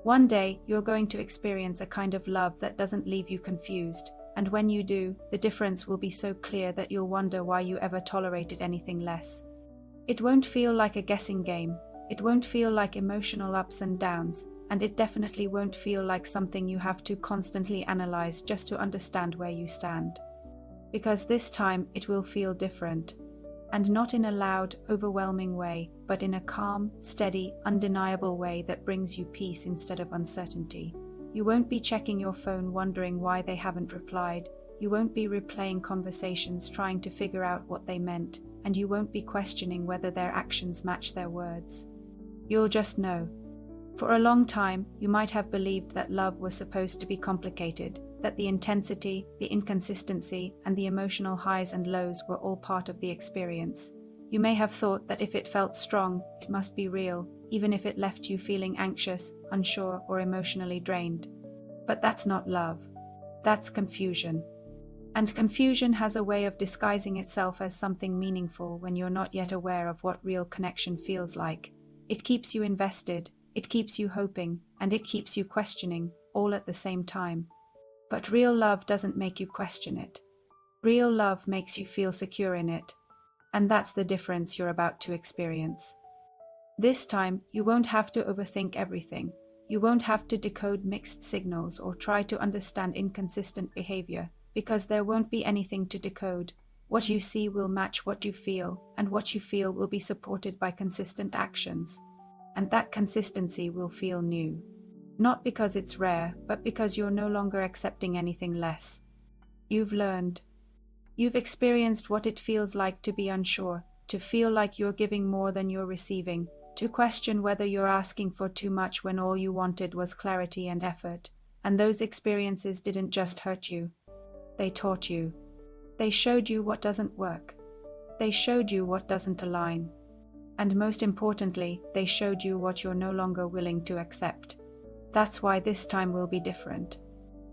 One day, you're going to experience a kind of love that doesn't leave you confused, and when you do, the difference will be so clear that you'll wonder why you ever tolerated anything less. It won't feel like a guessing game, it won't feel like emotional ups and downs, and it definitely won't feel like something you have to constantly analyze just to understand where you stand. Because this time it will feel different. And not in a loud, overwhelming way, but in a calm, steady, undeniable way that brings you peace instead of uncertainty. You won't be checking your phone wondering why they haven't replied, you won't be replaying conversations trying to figure out what they meant, and you won't be questioning whether their actions match their words. You'll just know. For a long time, you might have believed that love was supposed to be complicated, that the intensity, the inconsistency, and the emotional highs and lows were all part of the experience. You may have thought that if it felt strong, it must be real, even if it left you feeling anxious, unsure, or emotionally drained. But that's not love. That's confusion. And confusion has a way of disguising itself as something meaningful when you're not yet aware of what real connection feels like. It keeps you invested, it keeps you hoping, and it keeps you questioning, all at the same time. But real love doesn't make you question it. Real love makes you feel secure in it. And that's the difference you're about to experience. This time, you won't have to overthink everything. You won't have to decode mixed signals or try to understand inconsistent behavior, because there won't be anything to decode. What you see will match what you feel, and what you feel will be supported by consistent actions. And that consistency will feel new. Not because it's rare, but because you're no longer accepting anything less. You've learned. You've experienced what it feels like to be unsure, to feel like you're giving more than you're receiving, to question whether you're asking for too much when all you wanted was clarity and effort. And those experiences didn't just hurt you. They taught you. They showed you what doesn't work. They showed you what doesn't align. And most importantly, they showed you what you're no longer willing to accept. That's why this time will be different.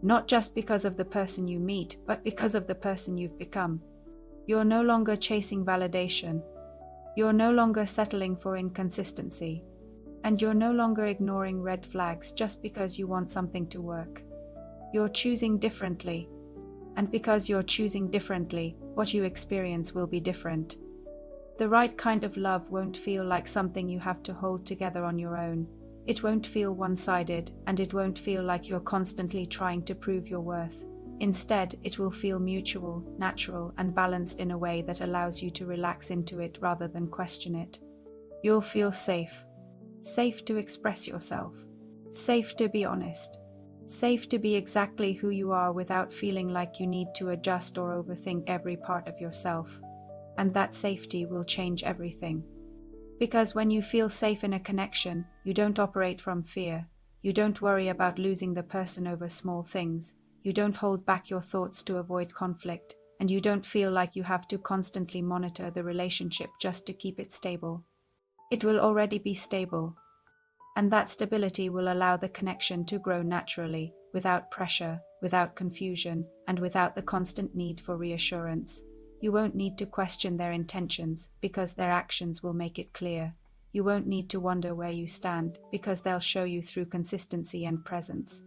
Not just because of the person you meet, but because of the person you've become. You're no longer chasing validation. You're no longer settling for inconsistency. And you're no longer ignoring red flags just because you want something to work. You're choosing differently. And because you're choosing differently, what you experience will be different. The right kind of love won't feel like something you have to hold together on your own. It won't feel one-sided, and it won't feel like you're constantly trying to prove your worth. Instead, it will feel mutual, natural, and balanced in a way that allows you to relax into it rather than question it. You'll feel safe. Safe to express yourself. Safe to be honest. Safe to be exactly who you are without feeling like you need to adjust or overthink every part of yourself. And that safety will change everything. Because when you feel safe in a connection, you don't operate from fear. You don't worry about losing the person over small things. You don't hold back your thoughts to avoid conflict, and you don't feel like you have to constantly monitor the relationship just to keep it stable. It will already be stable. And that stability will allow the connection to grow naturally, without pressure, without confusion, and without the constant need for reassurance. You won't need to question their intentions, because their actions will make it clear. You won't need to wonder where you stand, because they'll show you through consistency and presence.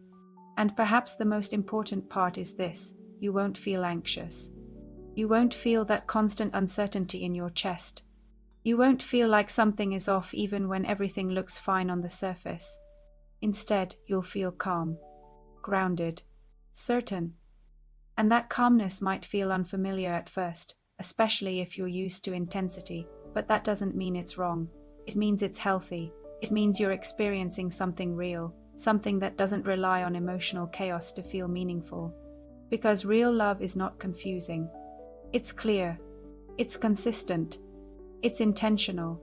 And perhaps the most important part is this: you won't feel anxious. You won't feel that constant uncertainty in your chest. You won't feel like something is off even when everything looks fine on the surface. Instead, you'll feel calm, grounded, certain. And that calmness might feel unfamiliar at first, especially if you're used to intensity, but that doesn't mean it's wrong. It means it's healthy. It means you're experiencing something real, something that doesn't rely on emotional chaos to feel meaningful. Because real love is not confusing. It's clear. It's consistent. It's intentional.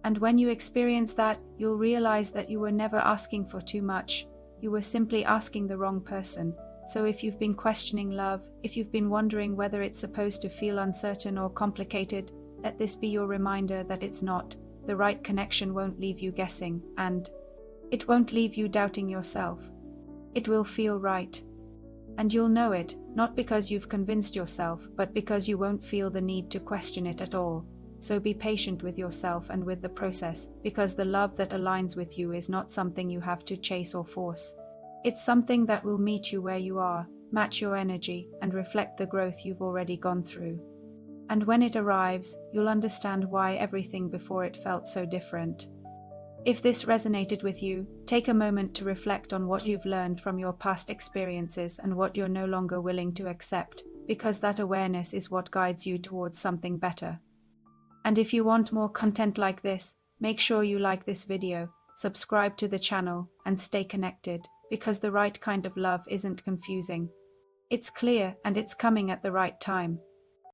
And when you experience that, you'll realize that you were never asking for too much. You were simply asking the wrong person. So if you've been questioning love, if you've been wondering whether it's supposed to feel uncertain or complicated, let this be your reminder that it's not. The right connection won't leave you guessing, and it won't leave you doubting yourself. It will feel right. And you'll know it, not because you've convinced yourself, but because you won't feel the need to question it at all. so be patient with yourself and with the process, because the love that aligns with you is not something you have to chase or force. It's something that will meet you where you are, match your energy, and reflect the growth you've already gone through. And when it arrives, you'll understand why everything before it felt so different. If this resonated with you, take a moment to reflect on what you've learned from your past experiences and what you're no longer willing to accept, because that awareness is what guides you towards something better. And if you want more content like this, make sure you like this video, subscribe to the channel, and stay connected, because the right kind of love isn't confusing. It's clear and it's coming at the right time.